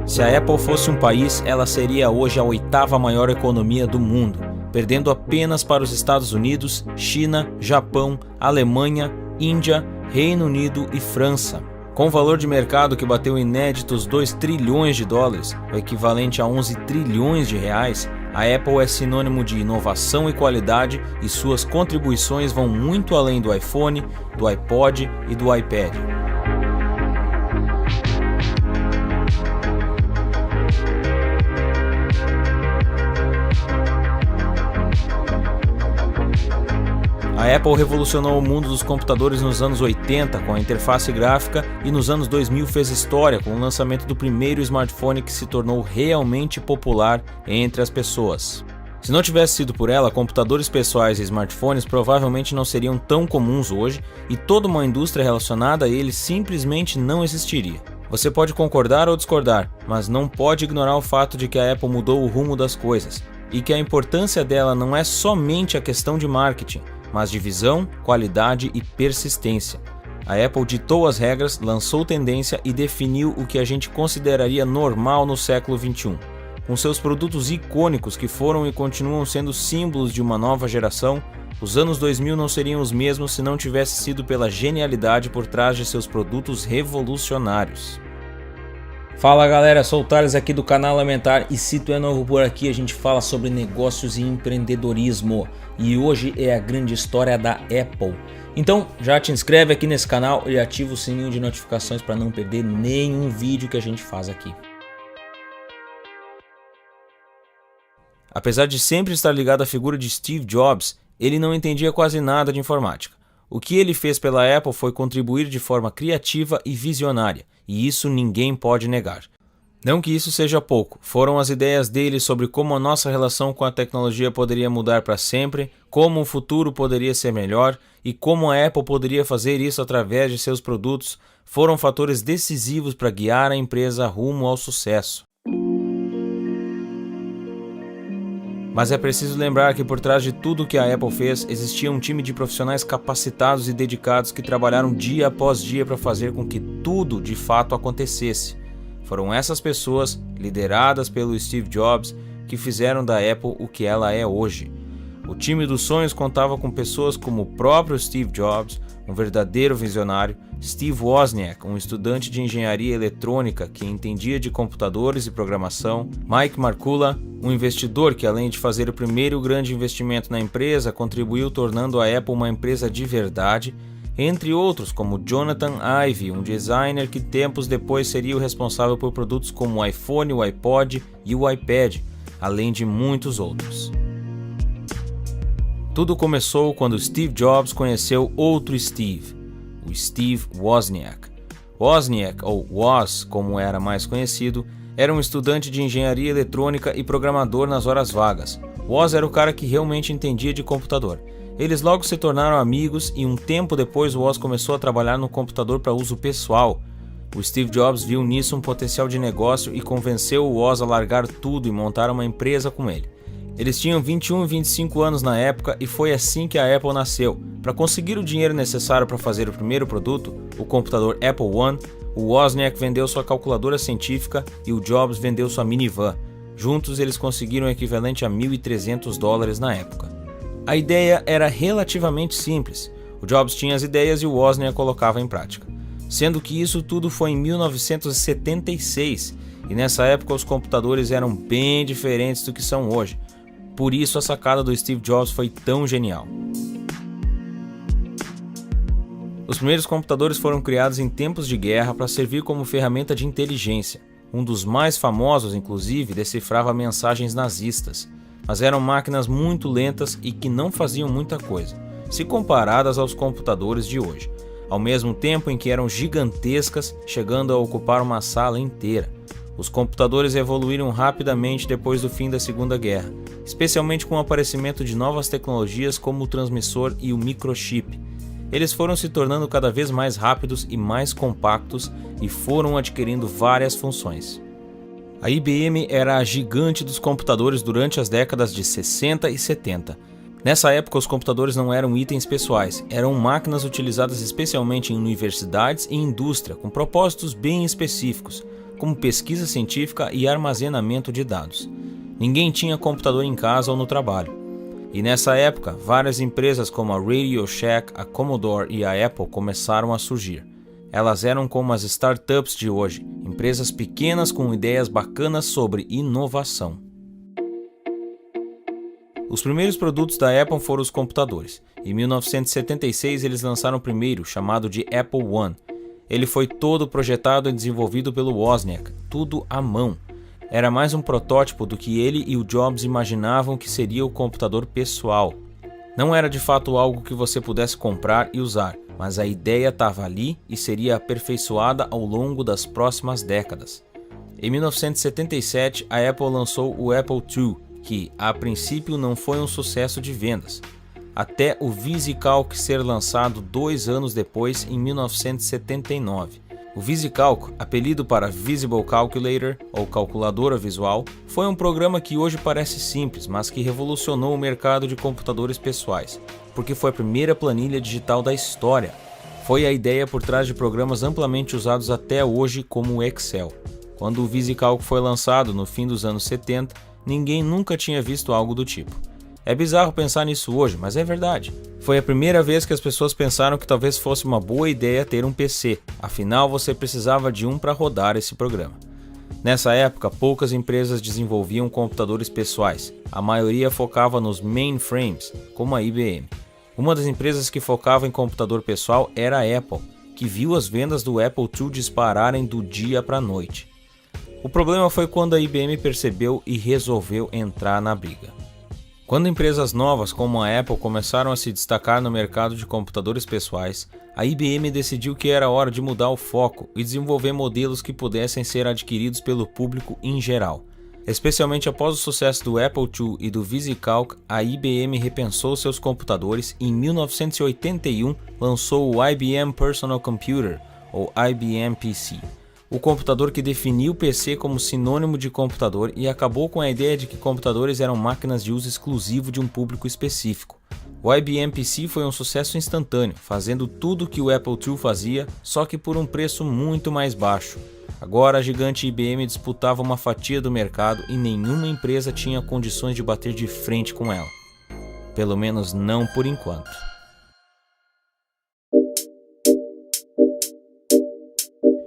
Se a Apple fosse um país, ela seria hoje a 8ª maior economia do mundo, perdendo apenas para os Estados Unidos, China, Japão, Alemanha, Índia, Reino Unido e França. Com o valor de mercado que bateu inéditos 2 trilhões de dólares, o equivalente a 11 trilhões de reais, a Apple é sinônimo de inovação e qualidade e suas contribuições vão muito além do iPhone, do iPod e do iPad. A Apple revolucionou o mundo dos computadores nos anos 80 com a interface gráfica e nos anos 2000 fez história com o lançamento do primeiro smartphone que se tornou realmente popular entre as pessoas. Se não tivesse sido por ela, computadores pessoais e smartphones provavelmente não seriam tão comuns hoje e toda uma indústria relacionada a eles simplesmente não existiria. Você pode concordar ou discordar, mas não pode ignorar o fato de que a Apple mudou o rumo das coisas e que a importância dela não é somente a questão de marketing, mas de visão, qualidade e persistência. A Apple ditou as regras, lançou tendência e definiu o que a gente consideraria normal no século XXI. Com seus produtos icônicos que foram e continuam sendo símbolos de uma nova geração, os anos 2000 não seriam os mesmos se não tivesse sido pela genialidade por trás de seus produtos revolucionários. Fala galera, sou o Thales aqui do canal Elementar e se tu é novo por aqui a gente fala sobre negócios e empreendedorismo e hoje é a grande história da Apple. Então já te inscreve aqui nesse canal e ativa o sininho de notificações para não perder nenhum vídeo que a gente faz aqui. Apesar de sempre estar ligado à figura de Steve Jobs, ele não entendia quase nada de informática. O que ele fez pela Apple foi contribuir de forma criativa e visionária, e isso ninguém pode negar. Não que isso seja pouco, foram as ideias dele sobre como a nossa relação com a tecnologia poderia mudar para sempre, como o futuro poderia ser melhor e como a Apple poderia fazer isso através de seus produtos, foram fatores decisivos para guiar a empresa rumo ao sucesso. Mas é preciso lembrar que por trás de tudo que a Apple fez, existia um time de profissionais capacitados e dedicados que trabalharam dia após dia para fazer com que tudo de fato acontecesse. Foram essas pessoas, lideradas pelo Steve Jobs, que fizeram da Apple o que ela é hoje. O time dos sonhos contava com pessoas como o próprio Steve Jobs, um verdadeiro visionário, Steve Wozniak, um estudante de engenharia eletrônica que entendia de computadores e programação, Mike Markula, um investidor que, além de fazer o primeiro grande investimento na empresa, contribuiu tornando a Apple uma empresa de verdade, entre outros como Jonathan Ive, um designer que tempos depois seria o responsável por produtos como o iPhone, o iPod e o iPad, além de muitos outros. Tudo começou quando Steve Jobs conheceu outro Steve, o Steve Wozniak. Wozniak, ou Woz, como era mais conhecido, era um estudante de engenharia eletrônica e programador nas horas vagas. Woz era o cara que realmente entendia de computador. Eles logo se tornaram amigos e um tempo depois Woz começou a trabalhar no computador para uso pessoal. O Steve Jobs viu nisso um potencial de negócio e convenceu o Woz a largar tudo e montar uma empresa com ele. Eles tinham 21 e 25 anos na época e foi assim que a Apple nasceu. Para conseguir o dinheiro necessário para fazer o primeiro produto, o computador Apple I, o Wozniak vendeu sua calculadora científica e o Jobs vendeu sua minivan. Juntos eles conseguiram o equivalente a $1.300 na época. A ideia era relativamente simples. O Jobs tinha as ideias e o Wozniak colocava em prática. Sendo que isso tudo foi em 1976 e nessa época os computadores eram bem diferentes do que são hoje. Por isso a sacada do Steve Jobs foi tão genial. Os primeiros computadores foram criados em tempos de guerra para servir como ferramenta de inteligência. Um dos mais famosos, inclusive, decifrava mensagens nazistas, mas eram máquinas muito lentas e que não faziam muita coisa, se comparadas aos computadores de hoje, ao mesmo tempo em que eram gigantescas, chegando a ocupar uma sala inteira. Os computadores evoluíram rapidamente depois do fim da Segunda Guerra, especialmente com o aparecimento de novas tecnologias como o transmissor e o microchip. Eles foram se tornando cada vez mais rápidos e mais compactos e foram adquirindo várias funções. A IBM era a gigante dos computadores durante as décadas de 60 e 70. Nessa época, os computadores não eram itens pessoais, eram máquinas utilizadas especialmente em universidades e indústria, com propósitos bem específicos. como pesquisa científica e armazenamento de dados. Ninguém tinha computador em casa ou no trabalho. E nessa época, várias empresas como a Radio Shack, a Commodore e a Apple começaram a surgir. Elas eram como as startups de hoje, empresas pequenas com ideias bacanas sobre inovação. Os primeiros produtos da Apple foram os computadores. Em 1976 eles lançaram o primeiro, chamado de Apple I. Ele foi todo projetado e desenvolvido pelo Wozniak, tudo à mão. Era mais um protótipo do que ele e o Jobs imaginavam que seria o computador pessoal. Não era de fato algo que você pudesse comprar e usar, mas a ideia estava ali e seria aperfeiçoada ao longo das próximas décadas. Em 1977, a Apple lançou o Apple II, que, a princípio, não foi um sucesso de vendas, até o VisiCalc ser lançado 2 anos depois, em 1979. O VisiCalc, apelido para Visible Calculator, ou calculadora visual, foi um programa que hoje parece simples, mas que revolucionou o mercado de computadores pessoais, porque foi a primeira planilha digital da história. Foi a ideia por trás de programas amplamente usados até hoje, como o Excel. Quando o VisiCalc foi lançado no fim dos anos 70, ninguém nunca tinha visto algo do tipo. É bizarro pensar nisso hoje, mas é verdade. Foi a primeira vez que as pessoas pensaram que talvez fosse uma boa ideia ter um PC, afinal você precisava de um para rodar esse programa. Nessa época, poucas empresas desenvolviam computadores pessoais, a maioria focava nos mainframes, como a IBM. Uma das empresas que focava em computador pessoal era a Apple, que viu as vendas do Apple II dispararem do dia para a noite. O problema foi quando a IBM percebeu e resolveu entrar na briga. Quando empresas novas como a Apple começaram a se destacar no mercado de computadores pessoais, a IBM decidiu que era hora de mudar o foco e desenvolver modelos que pudessem ser adquiridos pelo público em geral. Especialmente após o sucesso do Apple II e do VisiCalc, a IBM repensou seus computadores e em 1981 lançou o IBM Personal Computer, ou IBM PC. O computador que definiu o PC como sinônimo de computador e acabou com a ideia de que computadores eram máquinas de uso exclusivo de um público específico. O IBM PC foi um sucesso instantâneo, fazendo tudo o que o Apple II fazia, só que por um preço muito mais baixo. Agora a gigante IBM disputava uma fatia do mercado e nenhuma empresa tinha condições de bater de frente com ela. Pelo menos não por enquanto.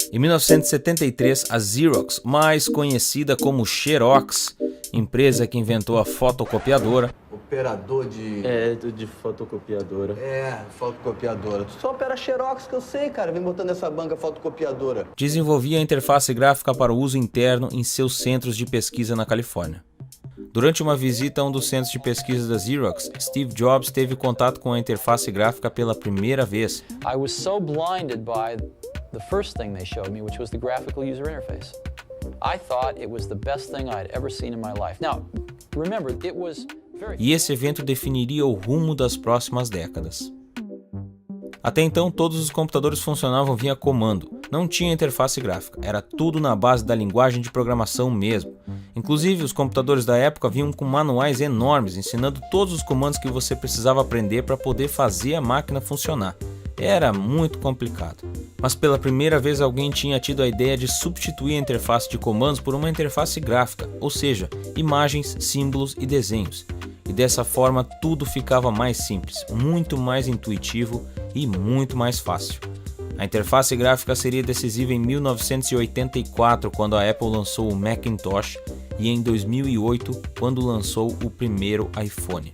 Em 1973, a Xerox, mais conhecida como Xerox, empresa que inventou a fotocopiadora, operador de... de fotocopiadora. Fotocopiadora. Tu só opera Xerox que eu sei, cara. Vem botando essa banca fotocopiadora. desenvolvia a interface gráfica para o uso interno em seus centros de pesquisa na Califórnia. Durante uma visita a um dos centros de pesquisa da Xerox, Steve Jobs teve contato com a interface gráfica pela primeira vez. I was so blinded by the first thing they showed me, which was the graphical user interface. I thought it was the best thing I'd ever seen in my life. Now, remember, it was very... E esse evento definiria o rumo das próximas décadas. Até então, todos os computadores funcionavam via comando, não tinha interface gráfica, era tudo na base da linguagem de programação mesmo. Inclusive, os computadores da época vinham com manuais enormes, ensinando todos os comandos que você precisava aprender para poder fazer a máquina funcionar. Era muito complicado. Mas pela primeira vez alguém tinha tido a ideia de substituir a interface de comandos por uma interface gráfica, ou seja, imagens, símbolos e desenhos. E dessa forma tudo ficava mais simples, muito mais intuitivo e muito mais fácil. A interface gráfica seria decisiva em 1984, quando a Apple lançou o Macintosh, e em 2008, quando lançou o primeiro iPhone.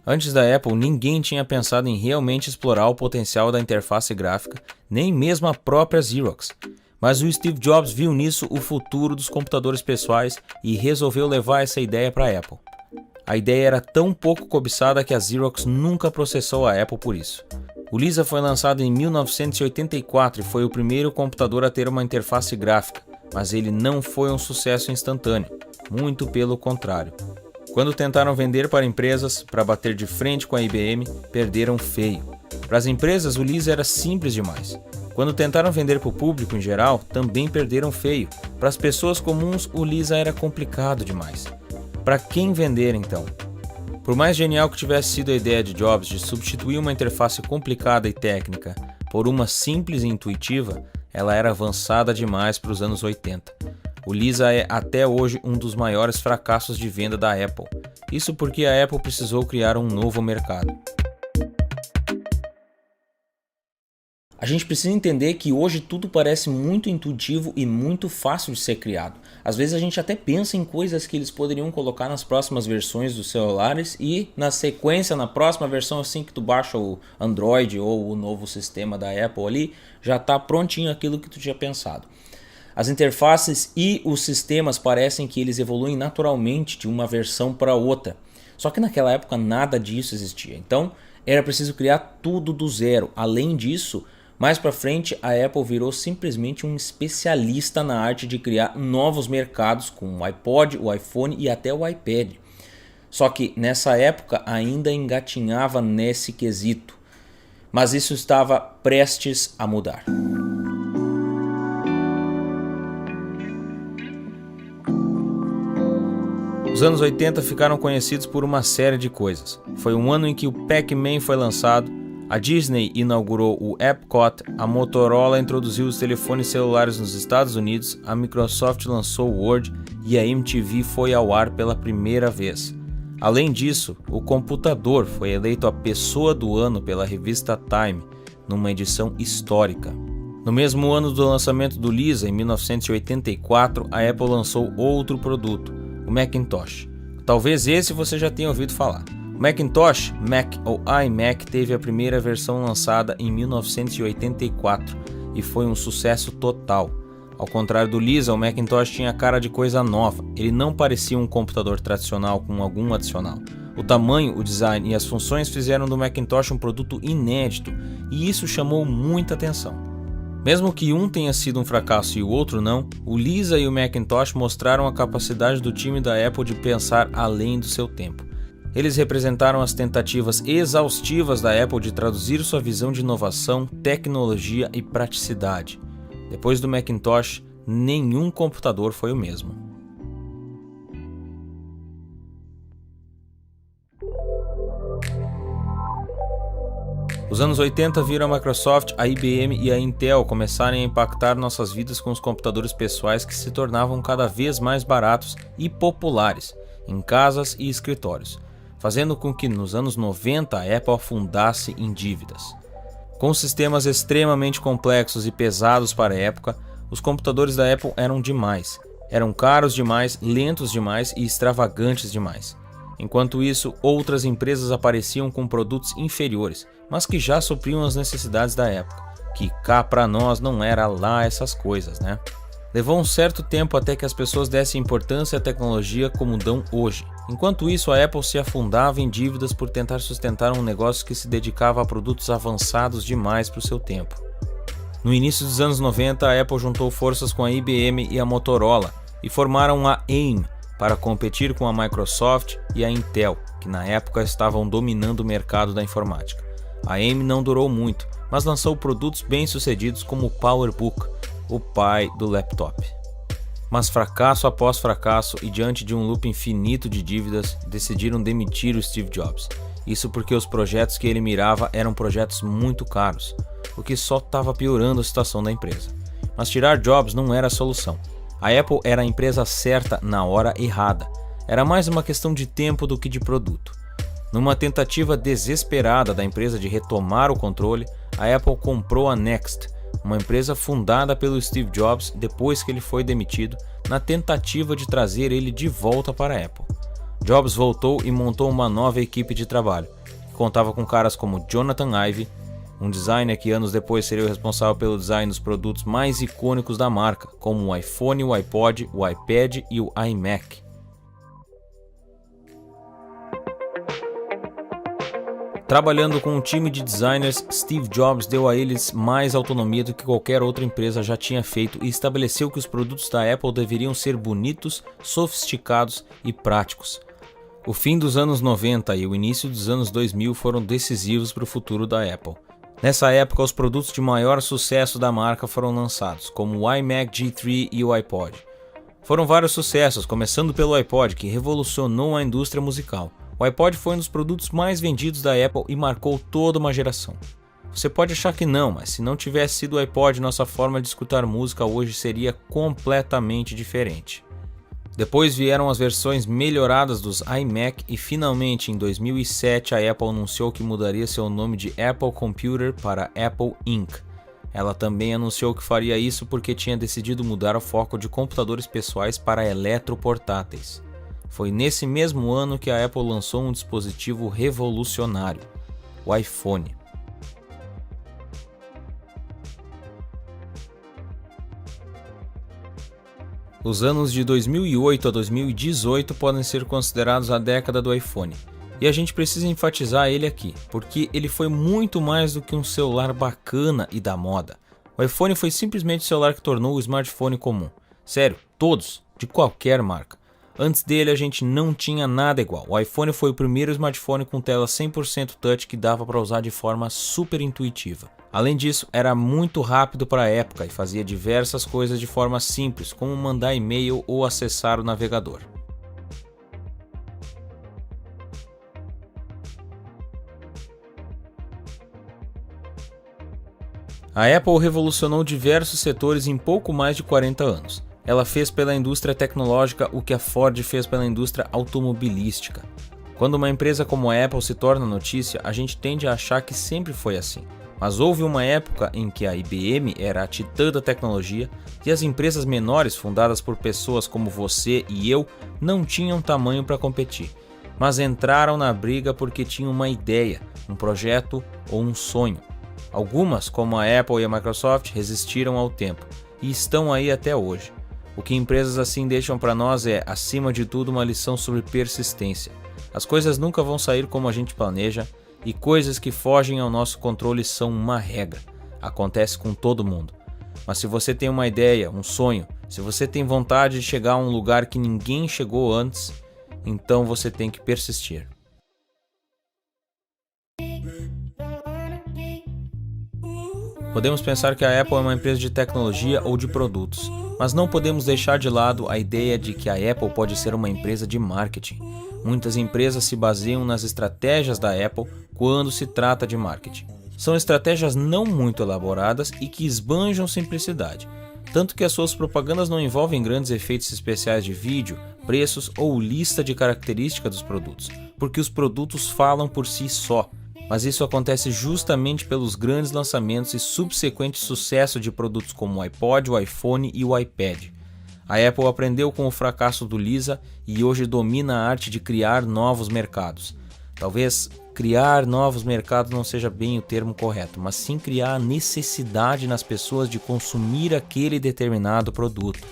Antes da Apple, ninguém tinha pensado em realmente explorar o potencial da interface gráfica, nem mesmo a própria Xerox. Mas o Steve Jobs viu nisso o futuro dos computadores pessoais e resolveu levar essa ideia para a Apple. A ideia era tão pouco cobiçada que a Xerox nunca processou a Apple por isso. O Lisa foi lançado em 1984 e foi o primeiro computador a ter uma interface gráfica, mas ele não foi um sucesso instantâneo, muito pelo contrário. Quando tentaram vender para empresas, para bater de frente com a IBM, perderam feio. Para as empresas, o Lisa era simples demais. Quando tentaram vender para o público em geral, também perderam feio. Para as pessoas comuns, o Lisa era complicado demais. Para quem vender, então? Por mais genial que tivesse sido a ideia de Jobs de substituir uma interface complicada e técnica por uma simples e intuitiva, ela era avançada demais para os anos 80. O Lisa é até hoje um dos maiores fracassos de venda da Apple. Isso porque a Apple precisou criar um novo mercado. A gente precisa entender que hoje tudo parece muito intuitivo e muito fácil de ser criado. Às vezes a gente até pensa em coisas que eles poderiam colocar nas próximas versões dos celulares e na sequência, na próxima versão, assim que tu baixa o Android ou o novo sistema da Apple ali, já está prontinho aquilo que tu tinha pensado. As interfaces e os sistemas parecem que eles evoluem naturalmente de uma versão para outra. Só que naquela época nada disso existia. Então era preciso criar tudo do zero. Além disso, mais para frente a Apple virou simplesmente um especialista na arte de criar novos mercados com o iPod, o iPhone e até o iPad. Só que nessa época ainda engatinhava nesse quesito. Mas isso estava prestes a mudar. Os anos 80 ficaram conhecidos por uma série de coisas. Foi um ano em que o Pac-Man foi lançado, a Disney inaugurou o Epcot, a Motorola introduziu os telefones celulares nos Estados Unidos, a Microsoft lançou o Word e a MTV foi ao ar pela primeira vez. Além disso, o computador foi eleito a pessoa do ano pela revista Time, numa edição histórica. No mesmo ano do lançamento do Lisa, em 1984, a Apple lançou outro produto, o Macintosh. Talvez esse você já tenha ouvido falar. O Macintosh, Mac ou iMac, teve a primeira versão lançada em 1984 e foi um sucesso total. Ao contrário do Lisa, o Macintosh tinha cara de coisa nova. Ele não parecia um computador tradicional com algum adicional. O tamanho, o design e as funções fizeram do Macintosh um produto inédito e isso chamou muita atenção. Mesmo que um tenha sido um fracasso e o outro não, o Lisa e o Macintosh mostraram a capacidade do time da Apple de pensar além do seu tempo. Eles representaram as tentativas exaustivas da Apple de traduzir sua visão de inovação, tecnologia e praticidade. Depois do Macintosh, nenhum computador foi o mesmo. Os anos 80 viram a Microsoft, a IBM e a Intel começarem a impactar nossas vidas com os computadores pessoais que se tornavam cada vez mais baratos e populares em casas e escritórios, fazendo com que nos anos 90 a Apple afundasse em dívidas. Com sistemas extremamente complexos e pesados para a época, os computadores da Apple eram demais. Eram caros demais, lentos demais e extravagantes demais. Enquanto isso, outras empresas apareciam com produtos inferiores, mas que já supriam as necessidades da época, que cá para nós não era lá essas coisas, né? Levou um certo tempo até que as pessoas dessem importância à tecnologia como dão hoje. Enquanto isso, a Apple se afundava em dívidas por tentar sustentar um negócio que se dedicava a produtos avançados demais para o seu tempo. No início dos anos 90, a Apple juntou forças com a IBM e a Motorola e formaram a AIM para competir com a Microsoft e a Intel, que na época estavam dominando o mercado da informática. A AIM não durou muito, mas lançou produtos bem-sucedidos como o PowerBook, o pai do laptop. Mas fracasso após fracasso e diante de um loop infinito de dívidas, decidiram demitir o Steve Jobs. Isso porque os projetos que ele mirava eram projetos muito caros, o que só estava piorando a situação da empresa. Mas tirar Jobs não era a solução. A Apple era a empresa certa na hora errada. Era mais uma questão de tempo do que de produto. Numa tentativa desesperada da empresa de retomar o controle, a Apple comprou a Next, uma empresa fundada pelo Steve Jobs depois que ele foi demitido, na tentativa de trazer ele de volta para a Apple. Jobs voltou e montou uma nova equipe de trabalho, que contava com caras como Jonathan Ive, um designer que anos depois seria o responsável pelo design dos produtos mais icônicos da marca, como o iPhone, o iPod, o iPad e o iMac. Trabalhando com um time de designers, Steve Jobs deu a eles mais autonomia do que qualquer outra empresa já tinha feito e estabeleceu que os produtos da Apple deveriam ser bonitos, sofisticados e práticos. O fim dos anos 90 e o início dos anos 2000 foram decisivos para o futuro da Apple. Nessa época, os produtos de maior sucesso da marca foram lançados, como o iMac G3 e o iPod. Foram vários sucessos, começando pelo iPod, que revolucionou a indústria musical. O iPod foi um dos produtos mais vendidos da Apple e marcou toda uma geração. Você pode achar que não, mas se não tivesse sido o iPod, nossa forma de escutar música hoje seria completamente diferente. Depois vieram as versões melhoradas dos iMac e finalmente em 2007 a Apple anunciou que mudaria seu nome de Apple Computer para Apple Inc. Ela também anunciou que faria isso porque tinha decidido mudar o foco de computadores pessoais para eletroportáteis. Foi nesse mesmo ano que a Apple lançou um dispositivo revolucionário, o iPhone. Os anos de 2008 a 2018 podem ser considerados a década do iPhone. E a gente precisa enfatizar ele aqui, porque ele foi muito mais do que um celular bacana e da moda. O iPhone foi simplesmente o celular que tornou o smartphone comum. Sério, todos, de qualquer marca. Antes dele a gente não tinha nada igual. O iPhone foi o primeiro smartphone com tela 100% touch que dava para usar de forma super intuitiva. Além disso, era muito rápido para a época e fazia diversas coisas de forma simples, como mandar e-mail ou acessar o navegador. A Apple revolucionou diversos setores em pouco mais de 40 anos. Ela fez pela indústria tecnológica o que a Ford fez pela indústria automobilística. Quando uma empresa como a Apple se torna notícia, a gente tende a achar que sempre foi assim. Mas houve uma época em que a IBM era a titã da tecnologia e as empresas menores fundadas por pessoas como você e eu não tinham tamanho para competir, mas entraram na briga porque tinham uma ideia, um projeto ou um sonho. Algumas, como a Apple e a Microsoft, resistiram ao tempo e estão aí até hoje. O que empresas assim deixam para nós é, acima de tudo, uma lição sobre persistência. As coisas nunca vão sair como a gente planeja, e coisas que fogem ao nosso controle são uma regra. Acontece com todo mundo. Mas se você tem uma ideia, um sonho, se você tem vontade de chegar a um lugar que ninguém chegou antes, então você tem que persistir. Podemos pensar que a Apple é uma empresa de tecnologia ou de produtos, mas não podemos deixar de lado a ideia de que a Apple pode ser uma empresa de marketing. Muitas empresas se baseiam nas estratégias da Apple quando se trata de marketing. São estratégias não muito elaboradas e que esbanjam simplicidade, tanto que as suas propagandas não envolvem grandes efeitos especiais de vídeo, preços ou lista de características dos produtos, porque os produtos falam por si só. Mas isso acontece justamente pelos grandes lançamentos e subsequente sucesso de produtos como o iPod, o iPhone e o iPad. A Apple aprendeu com o fracasso do Lisa e hoje domina a arte de criar novos mercados. Talvez criar novos mercados não seja bem o termo correto, mas sim criar a necessidade nas pessoas de consumir aquele determinado produto.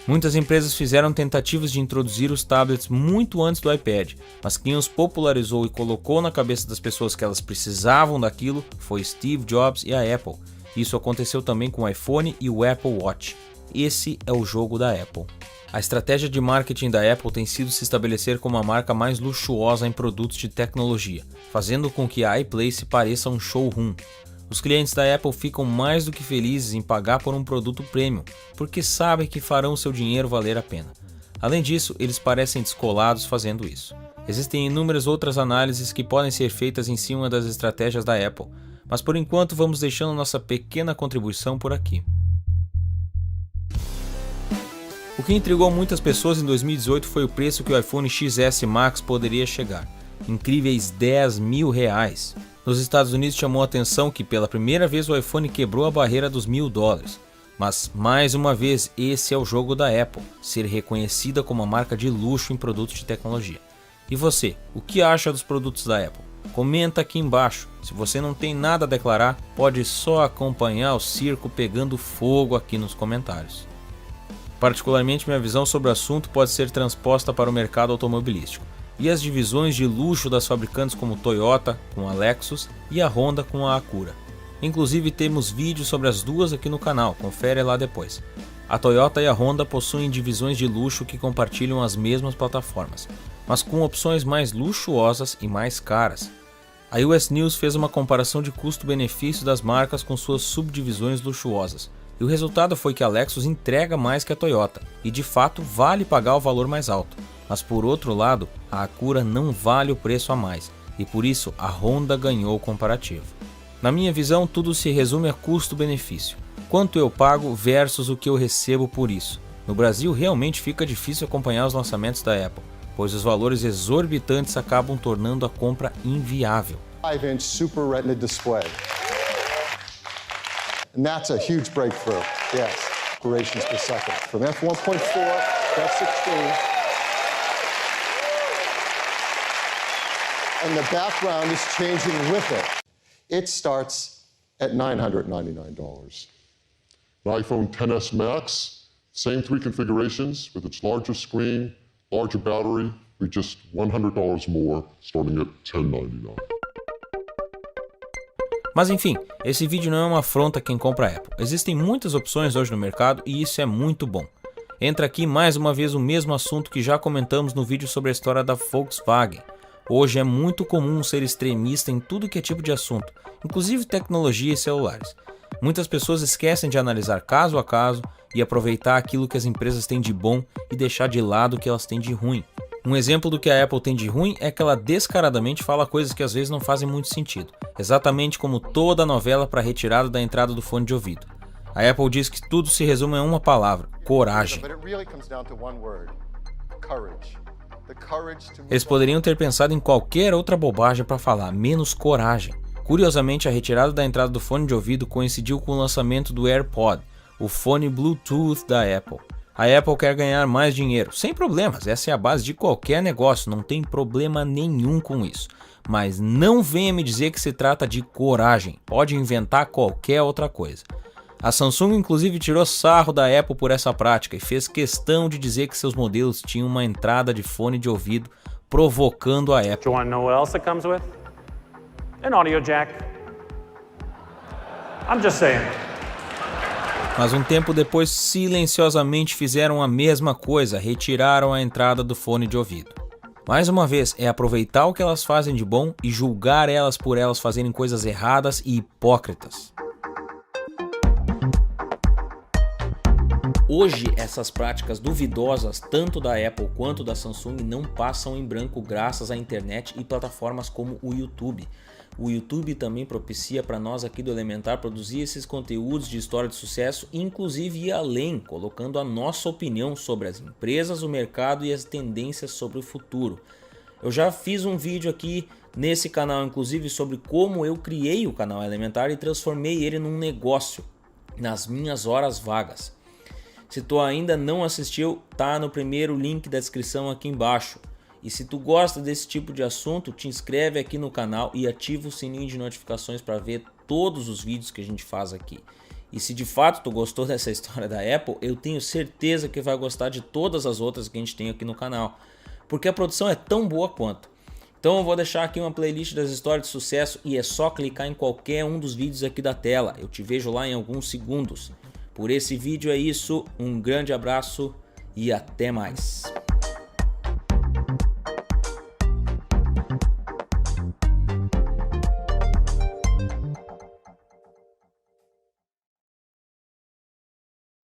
Muitas empresas fizeram tentativas de introduzir os tablets muito antes do iPad, mas quem os popularizou e colocou na cabeça das pessoas que elas precisavam daquilo foi Steve Jobs e a Apple. Isso aconteceu também com o iPhone e o Apple Watch. Esse é o jogo da Apple. A estratégia de marketing da Apple tem sido se estabelecer como a marca mais luxuosa em produtos de tecnologia, fazendo com que a iPlace pareça um showroom. Os clientes da Apple ficam mais do que felizes em pagar por um produto premium, porque sabem que farão seu dinheiro valer a pena. Além disso, eles parecem descolados fazendo isso. Existem inúmeras outras análises que podem ser feitas em cima das estratégias da Apple, mas por enquanto vamos deixando nossa pequena contribuição por aqui. O que intrigou muitas pessoas em 2018 foi o preço que o iPhone XS Max poderia chegar, incríveis R$10.000. Nos Estados Unidos chamou a atenção que pela primeira vez o iPhone quebrou a barreira dos $1.000. Mas mais uma vez esse é o jogo da Apple, ser reconhecida como uma marca de luxo em produtos de tecnologia. E você, o que acha dos produtos da Apple? Comenta aqui embaixo. Se você não tem nada a declarar, pode só acompanhar o circo pegando fogo aqui nos comentários. Particularmente, minha visão sobre o assunto pode ser transposta para o mercado automobilístico e as divisões de luxo das fabricantes como Toyota com a Lexus e a Honda com a Acura. Inclusive temos vídeos sobre as duas aqui no canal, confere lá depois. A Toyota e a Honda possuem divisões de luxo que compartilham as mesmas plataformas, mas com opções mais luxuosas e mais caras. A US News fez uma comparação de custo-benefício das marcas com suas subdivisões luxuosas. E o resultado foi que a Lexus entrega mais que a Toyota, e de fato vale pagar o valor mais alto. Mas por outro lado, a Acura não vale o preço a mais, e por isso a Honda ganhou o comparativo. Na minha visão, tudo se resume a custo-benefício. Quanto eu pago versus o que eu recebo por isso. No Brasil, realmente fica difícil acompanhar os lançamentos da Apple, pois os valores exorbitantes acabam tornando a compra inviável. 5-inch Super Retina display. And that's a huge breakthrough. Yes, operations per second. From f1.4 to f16. And the background is changing with it. It starts at $999. An iPhone XS Max, same 3 configurations with its larger screen, larger battery, with just $100 more, starting at $1099. Mas enfim, esse vídeo não é uma afronta a quem compra a Apple. Existem muitas opções hoje no mercado e isso é muito bom. Entra aqui mais uma vez o mesmo assunto que já comentamos no vídeo sobre a história da Volkswagen. Hoje é muito comum ser extremista em tudo que é tipo de assunto, inclusive tecnologia e celulares. Muitas pessoas esquecem de analisar caso a caso e aproveitar aquilo que as empresas têm de bom e deixar de lado o que elas têm de ruim. Um exemplo do que a Apple tem de ruim é que ela descaradamente fala coisas que às vezes não fazem muito sentido, exatamente como toda a novela para retirada da entrada do fone de ouvido. A Apple diz que tudo se resume a uma palavra: coragem. Eles poderiam ter pensado em qualquer outra bobagem para falar, menos coragem. Curiosamente, a retirada da entrada do fone de ouvido coincidiu com o lançamento do AirPod, o fone Bluetooth da Apple. A Apple quer ganhar mais dinheiro, sem problemas, essa é a base de qualquer negócio, não tem problema nenhum com isso. Mas não venha me dizer que se trata de coragem, pode inventar qualquer outra coisa. A Samsung inclusive tirou sarro da Apple por essa prática e fez questão de dizer que seus modelos tinham uma entrada de fone de ouvido, provocando a Apple. Do you want to know what else it comes with? An audio jack. I'm just saying. Mas um tempo depois, silenciosamente fizeram a mesma coisa, retiraram a entrada do fone de ouvido. Mais uma vez, é aproveitar o que elas fazem de bom e julgar elas por elas fazerem coisas erradas e hipócritas. Hoje, essas práticas duvidosas, tanto da Apple quanto da Samsung, não passam em branco graças à internet e plataformas como o YouTube. O YouTube também propicia para nós aqui do Elementar produzir esses conteúdos de história de sucesso, inclusive ir além, colocando a nossa opinião sobre as empresas, o mercado e as tendências sobre o futuro. Eu já fiz um vídeo aqui nesse canal, inclusive, sobre como eu criei o canal Elementar e transformei ele num negócio, nas minhas horas vagas. Se tu ainda não assistiu, tá no primeiro link da descrição aqui embaixo. E se tu gosta desse tipo de assunto, te inscreve aqui no canal e ativa o sininho de notificações para ver todos os vídeos que a gente faz aqui. E se de fato tu gostou dessa história da Apple, eu tenho certeza que vai gostar de todas as outras que a gente tem aqui no canal, porque a produção é tão boa quanto. Então eu vou deixar aqui uma playlist das histórias de sucesso e é só clicar em qualquer um dos vídeos aqui da tela. Eu te vejo lá em alguns segundos. Por esse vídeo é isso, um grande abraço e até mais.